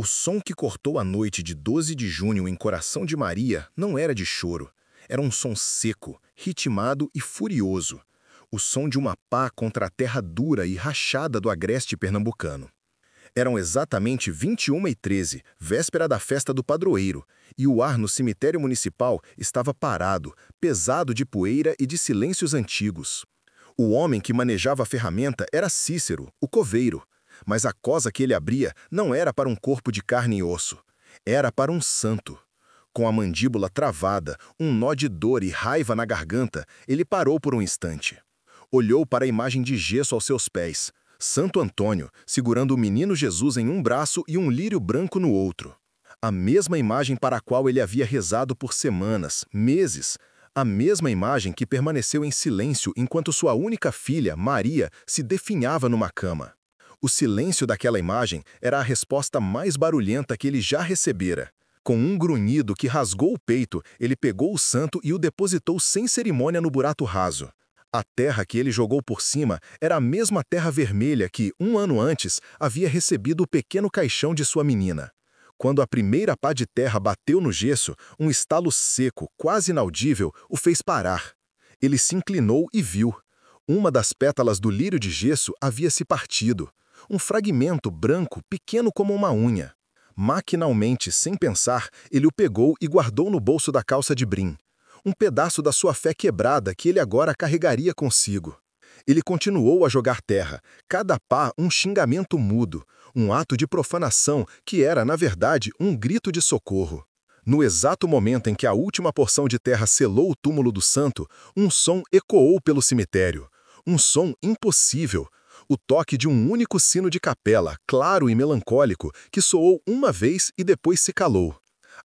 O som que cortou a noite de 12 de junho em Coração de Maria não era de choro. Era um som seco, ritmado e furioso. O som de uma pá contra a terra dura e rachada do agreste pernambucano. Eram exatamente 21h13, véspera da festa do padroeiro, e o ar no cemitério municipal estava parado, pesado de poeira e de silêncios antigos. O homem que manejava a ferramenta era Cícero, o coveiro. Mas a cosa que ele abria não era para um corpo de carne e osso. Era para um santo. Com a mandíbula travada, um nó de dor e raiva na garganta, ele parou por um instante. Olhou para a imagem de gesso aos seus pés. Santo Antônio, segurando o menino Jesus em um braço e um lírio branco no outro. A mesma imagem para a qual ele havia rezado por semanas, meses. A mesma imagem que permaneceu em silêncio enquanto sua única filha, Maria, se definhava numa cama. O silêncio daquela imagem era a resposta mais barulhenta que ele já recebera. Com um grunhido que rasgou o peito, ele pegou o santo e o depositou sem cerimônia no buraco raso. A terra que ele jogou por cima era a mesma terra vermelha que, um ano antes, havia recebido o pequeno caixão de sua menina. Quando a primeira pá de terra bateu no gesso, um estalo seco, quase inaudível, o fez parar. Ele se inclinou e viu. Uma das pétalas do lírio de gesso havia se partido. Um fragmento branco, pequeno como uma unha. Maquinalmente, sem pensar, ele o pegou e guardou no bolso da calça de brim. Um pedaço da sua fé quebrada que ele agora carregaria consigo. Ele continuou a jogar terra, cada pá um xingamento mudo, um ato de profanação que era, na verdade, um grito de socorro. No exato momento em que a última porção de terra selou o túmulo do santo, um som ecoou pelo cemitério. Um som impossível. O toque de um único sino de capela, claro e melancólico, que soou uma vez e depois se calou.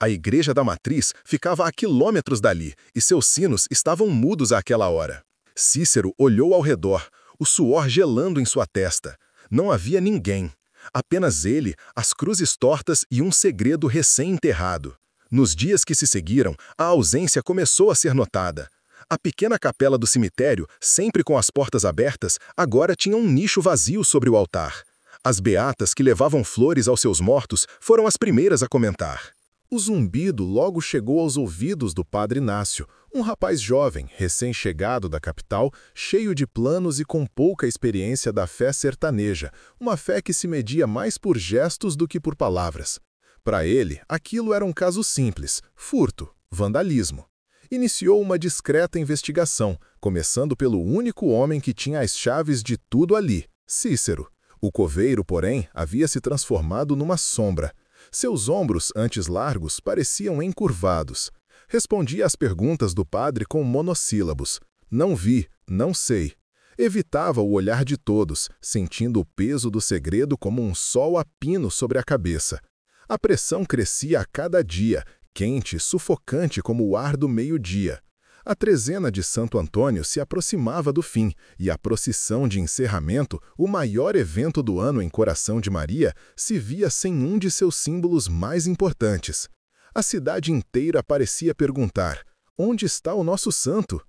A igreja da matriz ficava a quilômetros dali, e seus sinos estavam mudos àquela hora. Cícero olhou ao redor, o suor gelando em sua testa. Não havia ninguém. Apenas ele, as cruzes tortas e um segredo recém-enterrado. Nos dias que se seguiram, a ausência começou a ser notada. A pequena capela do cemitério, sempre com as portas abertas, agora tinha um nicho vazio sobre o altar. As beatas que levavam flores aos seus mortos foram as primeiras a comentar. O zumbido logo chegou aos ouvidos do padre Inácio, um rapaz jovem, recém-chegado da capital, cheio de planos e com pouca experiência da fé sertaneja, uma fé que se media mais por gestos do que por palavras. Para ele, aquilo era um caso simples, furto, vandalismo. Iniciou uma discreta investigação, começando pelo único homem que tinha as chaves de tudo ali, Cícero. O coveiro, porém, havia se transformado numa sombra. Seus ombros, antes largos, pareciam encurvados. Respondia às perguntas do padre com monossílabos. Não vi, não sei. Evitava o olhar de todos, sentindo o peso do segredo como um sol a pino sobre a cabeça. A pressão crescia a cada dia, quente e sufocante como o ar do meio-dia. A trezena de Santo Antônio se aproximava do fim, e a procissão de encerramento, o maior evento do ano em Coração de Maria, se via sem um de seus símbolos mais importantes. A cidade inteira parecia perguntar: onde está o nosso santo?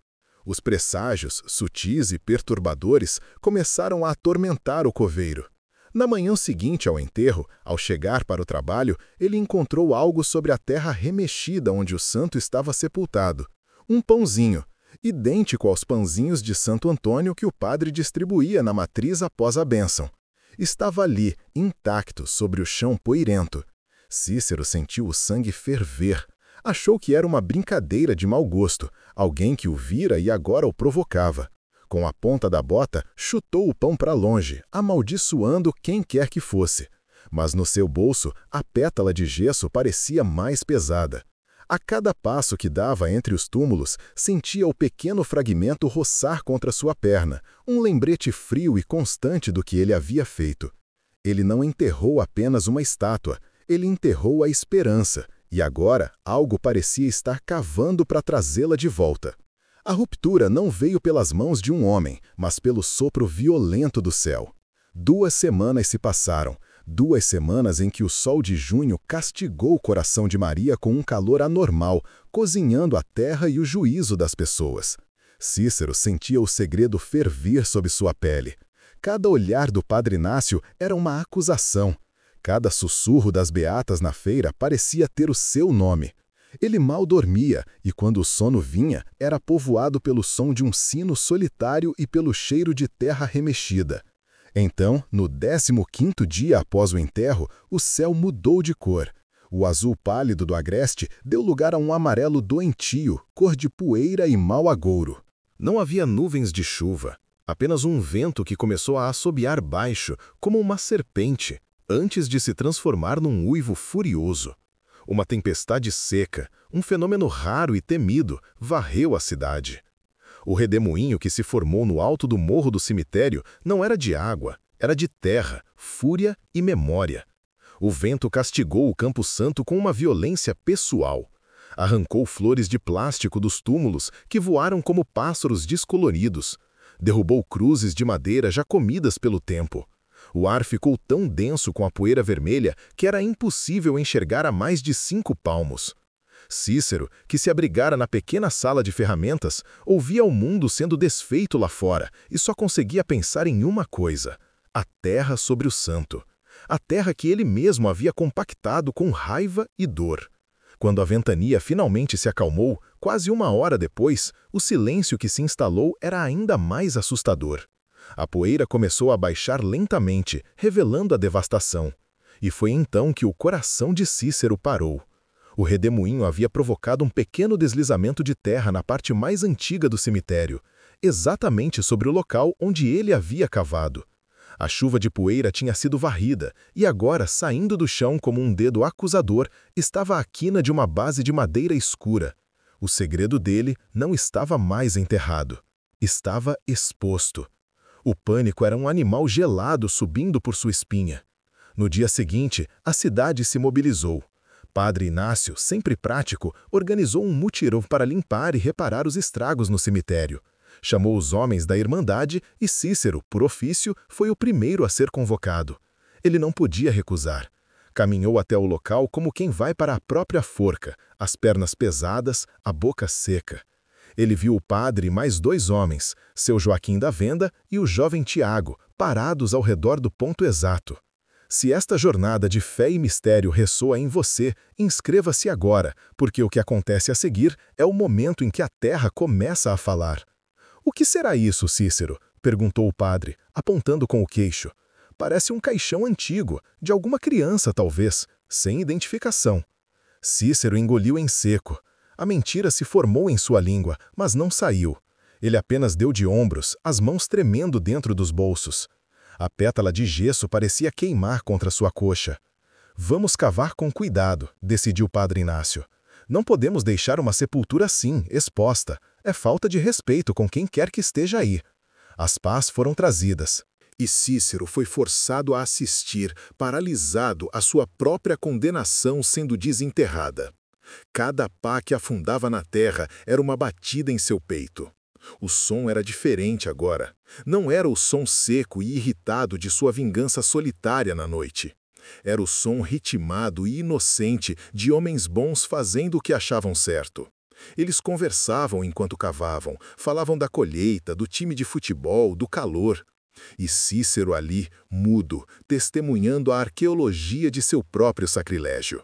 Os presságios, sutis e perturbadores, começaram a atormentar o coveiro. Na manhã seguinte ao enterro, ao chegar para o trabalho, ele encontrou algo sobre a terra remexida onde o santo estava sepultado. Um pãozinho, idêntico aos pãozinhos de Santo Antônio que o padre distribuía na matriz após a bênção. Estava ali, intacto, sobre o chão poeirento. Cícero sentiu o sangue ferver. Achou que era uma brincadeira de mau gosto, alguém que o vira e agora o provocava. Com a ponta da bota, chutou o pão para longe, amaldiçoando quem quer que fosse. Mas no seu bolso, a pétala de gesso parecia mais pesada. A cada passo que dava entre os túmulos, sentia o pequeno fragmento roçar contra sua perna, um lembrete frio e constante do que ele havia feito. Ele não enterrou apenas uma estátua, ele enterrou a esperança, e agora algo parecia estar cavando para trazê-la de volta. A ruptura não veio pelas mãos de um homem, mas pelo sopro violento do céu. 2 semanas se passaram, 2 semanas em que o sol de junho castigou o Coração de Maria com um calor anormal, cozinhando a terra e o juízo das pessoas. Cícero sentia o segredo ferver sob sua pele. Cada olhar do padre Inácio era uma acusação. Cada sussurro das beatas na feira parecia ter o seu nome. Ele mal dormia, e quando o sono vinha, era povoado pelo som de um sino solitário e pelo cheiro de terra remexida. Então, no 15º dia após o enterro, o céu mudou de cor. O azul pálido do agreste deu lugar a um amarelo doentio, cor de poeira e mau agouro. Não havia nuvens de chuva, apenas um vento que começou a assobiar baixo, como uma serpente, antes de se transformar num uivo furioso. Uma tempestade seca, um fenômeno raro e temido, varreu a cidade. O redemoinho que se formou no alto do morro do cemitério não era de água, era de terra, fúria e memória. O vento castigou o Campo Santo com uma violência pessoal. Arrancou flores de plástico dos túmulos que voaram como pássaros descoloridos. Derrubou cruzes de madeira já comidas pelo tempo. O ar ficou tão denso com a poeira vermelha que era impossível enxergar a mais de 5 palmos. Cícero, que se abrigara na pequena sala de ferramentas, ouvia o mundo sendo desfeito lá fora e só conseguia pensar em uma coisa: a terra sobre o santo. A terra que ele mesmo havia compactado com raiva e dor. Quando a ventania finalmente se acalmou, quase 1 hora depois, o silêncio que se instalou era ainda mais assustador. A poeira começou a baixar lentamente, revelando a devastação. E foi então que o coração de Cícero parou. O redemoinho havia provocado um pequeno deslizamento de terra na parte mais antiga do cemitério, exatamente sobre o local onde ele havia cavado. A chuva de poeira tinha sido varrida, e agora, saindo do chão como um dedo acusador, estava a quina de uma base de madeira escura. O segredo dele não estava mais enterrado. Estava exposto. O pânico era um animal gelado subindo por sua espinha. No dia seguinte, a cidade se mobilizou. Padre Inácio, sempre prático, organizou um mutirão para limpar e reparar os estragos no cemitério. Chamou os homens da Irmandade e Cícero, por ofício, foi o primeiro a ser convocado. Ele não podia recusar. Caminhou até o local como quem vai para a própria forca, as pernas pesadas, a boca seca. Ele viu o padre e mais 2 homens, seu Joaquim da Venda e o jovem Tiago, parados ao redor do ponto exato. Se esta jornada de fé e mistério ressoa em você, inscreva-se agora, porque o que acontece a seguir é o momento em que a terra começa a falar. — O que será isso, Cícero? Perguntou o padre, apontando com o queixo. Parece um caixão antigo, de alguma criança talvez, sem identificação. Cícero engoliu em seco. A mentira se formou em sua língua, mas não saiu. Ele apenas deu de ombros, as mãos tremendo dentro dos bolsos. A pétala de gesso parecia queimar contra sua coxa. — Vamos cavar com cuidado, decidiu Padre Inácio. Não podemos deixar uma sepultura assim, exposta. É falta de respeito com quem quer que esteja aí. As pás foram trazidas. E Cícero foi forçado a assistir, paralisado, a sua própria condenação sendo desenterrada. Cada pá que afundava na terra era uma batida em seu peito. O som era diferente agora. Não era o som seco e irritado de sua vingança solitária na noite. Era o som ritmado e inocente de homens bons fazendo o que achavam certo. Eles conversavam enquanto cavavam, falavam da colheita, do time de futebol, do calor. E Cícero ali, mudo, testemunhando a arqueologia de seu próprio sacrilégio.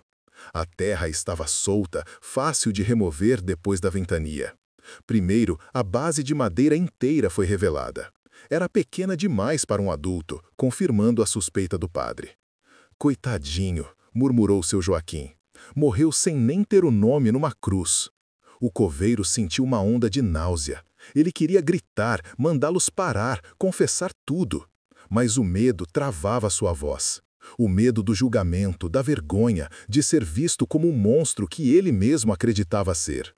A terra estava solta, fácil de remover depois da ventania. Primeiro, a base de madeira inteira foi revelada. Era pequena demais para um adulto, confirmando a suspeita do padre. Coitadinho, murmurou seu Joaquim. Morreu sem nem ter o nome numa cruz. O coveiro sentiu uma onda de náusea. Ele queria gritar, mandá-los parar, confessar tudo. Mas o medo travava sua voz. O medo do julgamento, da vergonha, de ser visto como um monstro que ele mesmo acreditava ser.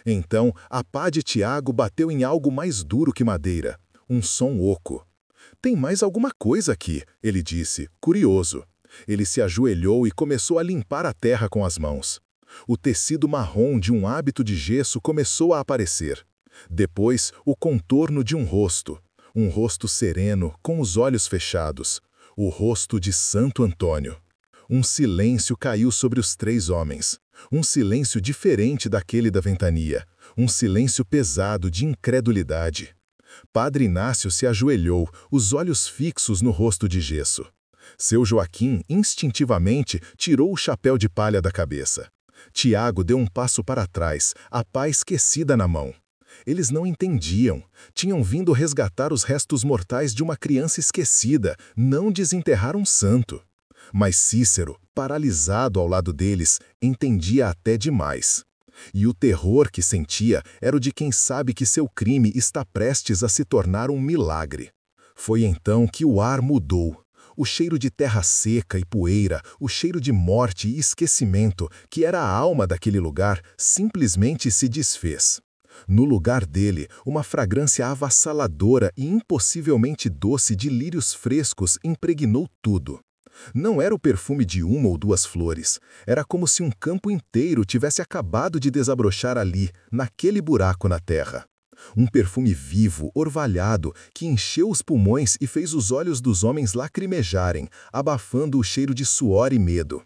Então, a pá de Tiago bateu em algo mais duro que madeira. Um som oco. — Tem mais alguma coisa aqui, ele disse, curioso. Ele se ajoelhou e começou a limpar a terra com as mãos. O tecido marrom de um hábito de gesso começou a aparecer. Depois, o contorno de um rosto sereno, com os olhos fechados. O rosto de Santo Antônio. Um silêncio caiu sobre os 3 homens. Um silêncio diferente daquele da ventania. Um silêncio pesado de incredulidade. Padre Inácio se ajoelhou, os olhos fixos no rosto de gesso. Seu Joaquim, instintivamente, tirou o chapéu de palha da cabeça. Tiago deu um passo para trás, a pá esquecida na mão. Eles não entendiam. Tinham vindo resgatar os restos mortais de uma criança esquecida, não desenterrar um santo. Mas Cícero, paralisado ao lado deles, entendia até demais. E o terror que sentia era o de quem sabe que seu crime está prestes a se tornar um milagre. Foi então que o ar mudou. O cheiro de terra seca e poeira, o cheiro de morte e esquecimento, que era a alma daquele lugar, simplesmente se desfez. No lugar dele, uma fragrância avassaladora e impossivelmente doce de lírios frescos impregnou tudo. Não era o perfume de uma ou duas flores. Era como se um campo inteiro tivesse acabado de desabrochar ali, naquele buraco na terra. Um perfume vivo, orvalhado, que encheu os pulmões e fez os olhos dos homens lacrimejarem, abafando o cheiro de suor e medo.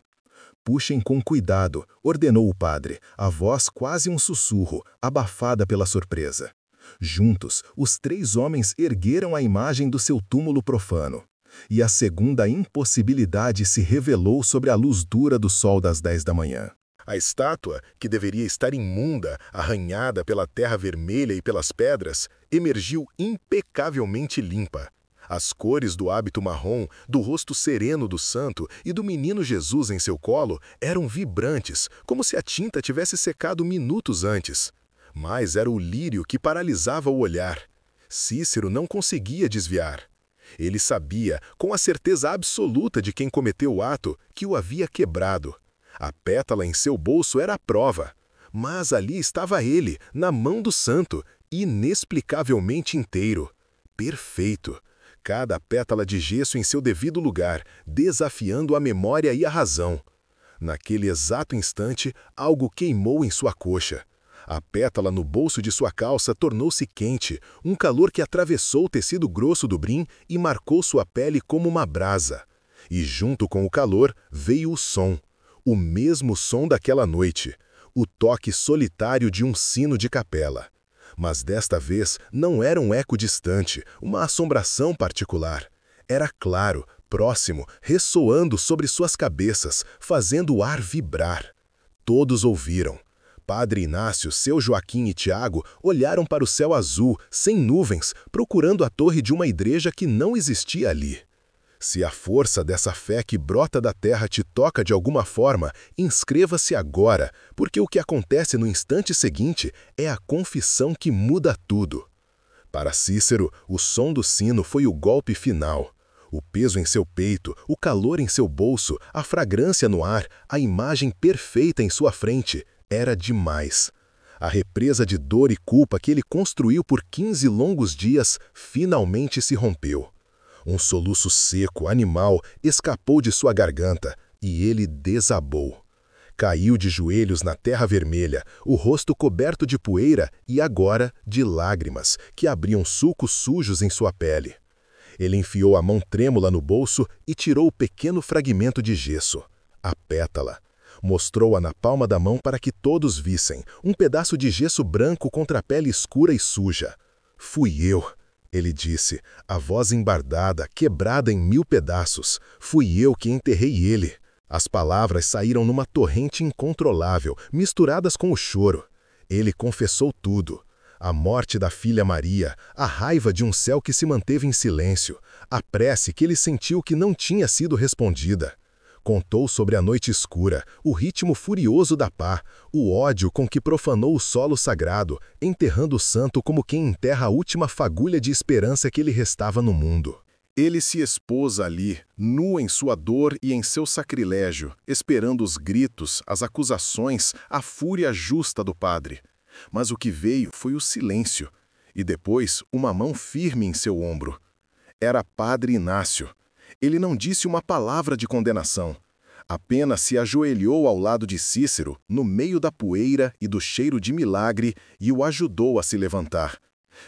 Puxem com cuidado, ordenou o padre, a voz quase um sussurro, abafada pela surpresa. Juntos, os 3 homens ergueram a imagem do seu túmulo profano. E a segunda impossibilidade se revelou sobre a luz dura do sol das 10 da manhã. A estátua, que deveria estar imunda, arranhada pela terra vermelha e pelas pedras, emergiu impecavelmente limpa. As cores do hábito marrom, do rosto sereno do santo e do menino Jesus em seu colo eram vibrantes, como se a tinta tivesse secado minutos antes. Mas era o lírio que paralisava o olhar. Cícero não conseguia desviar. Ele sabia, com a certeza absoluta de quem cometeu o ato, que o havia quebrado. A pétala em seu bolso era a prova. Mas ali estava ele, na mão do santo, inexplicavelmente inteiro. Perfeito. Cada pétala de gesso em seu devido lugar, desafiando a memória e a razão. Naquele exato instante, algo queimou em sua coxa. A pétala no bolso de sua calça tornou-se quente, um calor que atravessou o tecido grosso do brim e marcou sua pele como uma brasa. E junto com o calor veio o som. O mesmo som daquela noite. O toque solitário de um sino de capela. Mas desta vez não era um eco distante, uma assombração particular. Era claro, próximo, ressoando sobre suas cabeças, fazendo o ar vibrar. Todos ouviram. Padre Inácio, seu Joaquim e Tiago olharam para o céu azul, sem nuvens, procurando a torre de uma igreja que não existia ali. Se a força dessa fé que brota da terra te toca de alguma forma, inscreva-se agora, porque o que acontece no instante seguinte é a confissão que muda tudo. Para Cícero, o som do sino foi o golpe final. O peso em seu peito, o calor em seu bolso, a fragrância no ar, a imagem perfeita em sua frente, era demais. A represa de dor e culpa que ele construiu por 15 longos dias finalmente se rompeu. Um soluço seco, animal, escapou de sua garganta e ele desabou. Caiu de joelhos na terra vermelha, o rosto coberto de poeira e agora de lágrimas, que abriam sulcos sujos em sua pele. Ele enfiou a mão trêmula no bolso e tirou o pequeno fragmento de gesso, a pétala. Mostrou-a na palma da mão para que todos vissem, um pedaço de gesso branco contra a pele escura e suja. Fui eu. Ele disse, a voz embardada, quebrada em 1000 pedaços. Fui eu que enterrei ele. As palavras saíram numa torrente incontrolável, misturadas com o choro. Ele confessou tudo. A morte da filha Maria, a raiva de um céu que se manteve em silêncio, a prece que ele sentiu que não tinha sido respondida. Contou sobre a noite escura, o ritmo furioso da pá, o ódio com que profanou o solo sagrado, enterrando o santo como quem enterra a última fagulha de esperança que lhe restava no mundo. Ele se expôs ali, nu em sua dor e em seu sacrilégio, esperando os gritos, as acusações, a fúria justa do padre. Mas o que veio foi o silêncio, e depois uma mão firme em seu ombro. Era Padre Inácio. Ele não disse uma palavra de condenação. Apenas se ajoelhou ao lado de Cícero, no meio da poeira e do cheiro de milagre, e o ajudou a se levantar.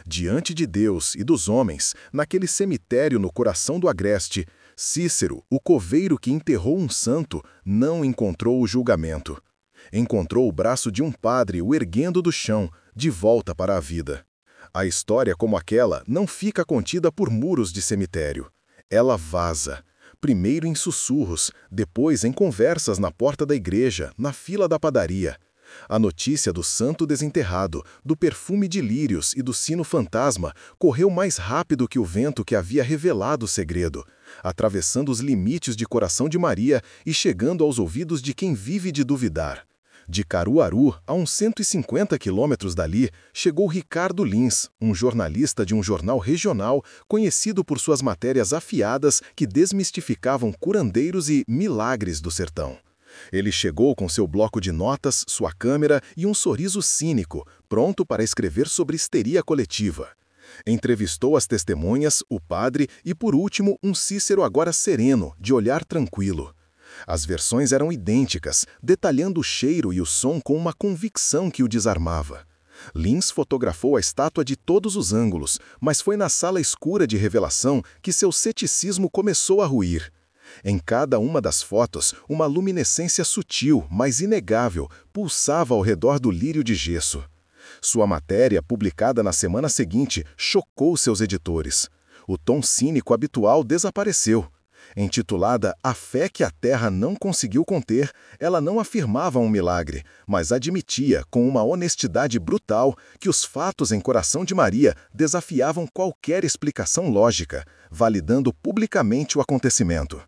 Diante de Deus e dos homens, naquele cemitério no coração do agreste, Cícero, o coveiro que enterrou um santo, não encontrou o julgamento. Encontrou o braço de um padre o erguendo do chão, de volta para a vida. A história como aquela não fica contida por muros de cemitério. Ela vaza. primeiro em sussurros, depois em conversas na porta da igreja, na fila da padaria. A notícia do santo desenterrado, do perfume de lírios e do sino fantasma correu mais rápido que o vento que havia revelado o segredo, atravessando os limites de coração de Maria e chegando aos ouvidos de quem vive de duvidar. De Caruaru, a uns 150 quilômetros dali, chegou Ricardo Lins, um jornalista de um jornal regional conhecido por suas matérias afiadas que desmistificavam curandeiros e milagres do sertão. Ele chegou com seu bloco de notas, sua câmera e um sorriso cínico, pronto para escrever sobre histeria coletiva. Entrevistou as testemunhas, o padre e, por último, um Cícero agora sereno, de olhar tranquilo. As versões eram idênticas, detalhando o cheiro e o som com uma convicção que o desarmava. Lins fotografou a estátua de todos os ângulos, mas foi na sala escura de revelação que seu ceticismo começou a ruir. Em cada uma das fotos, uma luminescência sutil, mas inegável, pulsava ao redor do lírio de gesso. Sua matéria, publicada na semana seguinte, chocou seus editores. O tom cínico habitual desapareceu. Intitulada A Fé que a Terra não conseguiu conter, ela não afirmava um milagre, mas admitia, com uma honestidade brutal, que os fatos em Coração de Maria desafiavam qualquer explicação lógica, validando publicamente o acontecimento.